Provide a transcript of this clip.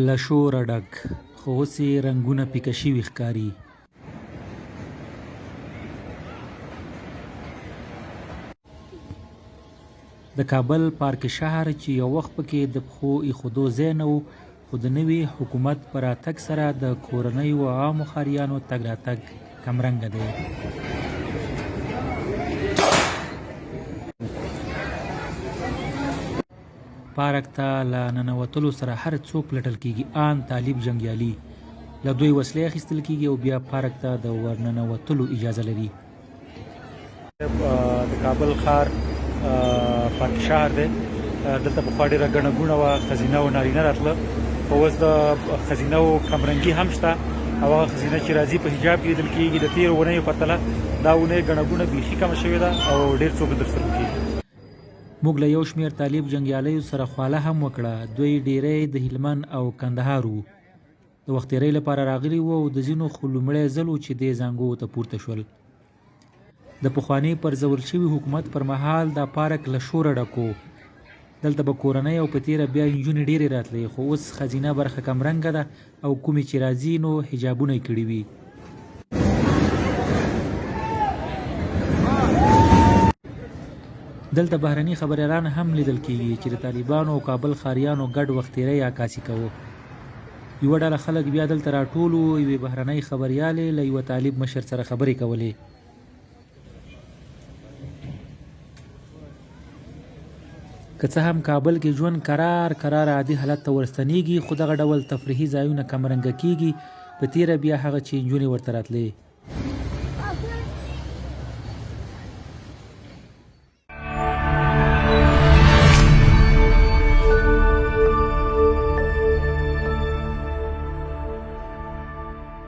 له شوره ډک خو اوس یې رنګونه پیکه شوي ښکاري. د کابل پارک شهر چې یو وخت پکې د پښو ایښودو ځای نه و، خو د نوي حکومت په راتګ سره د کورنیو او عامو ښاریانو تګ راتګ کمرنګه دی. پارک ته له ننوتلو سره هر څوک پلټل کېږي، آن طالب جنګیالي. له دوی وسلې اخیستل کېږي او بیا پارک ته د ورننوتلو اجازه لري. د کابل ښار پارک شهر دی. دلته پخوا ډېره ګڼه ګوڼه وه، ښځینه او نارینه راتله، خو اوس د ښځینهو کمرنګي هم شته او هغه ښځینه چې راځي په حجاب کې لیدل کېږي. د تېرو اونیو پرتله دا اونۍ ګڼه ګوڼه بیخي کمه شوې ده او ډېر څوک نه درستل کېږي. موږ له یو شمېر طالب جنګیالیو سره خواله هم وکړه. دوی ډېری د هلمند او کندهار وو. د وخت تېرۍ لپاره راغلي وو او د ځینو خو لومړی ځل و چې دې زانګو ته پورته شول. د پخواني پرځول شوي حکومت پر مهال دا پارک له شوره ډک و. دلته به کورنۍ او په تېره بیا نجونې ډېرې راتلې، خو اوس ښځینه برخه کمرنګه ده او کومې چې راځي نو حجابونه یې کړي وي. دلته بهرني خبریالان هم لیدل کېږي چې د طالبانو او کابل ښاریانو ګډ وخت تېری عکاسي کوه. یوه ډله خلک بیا دلته راټول وو. یوې بهرنۍ خبریالې له یوه طالب مشر سره خبرې کولې. که څه هم کابل کې ژوند کرار عادي حالت ته ورستنېږي، خو دغه ډول تفریحي ځایونه کمرنګه کېږي. په تېره بیا هغه چې نجونې ورته راتلې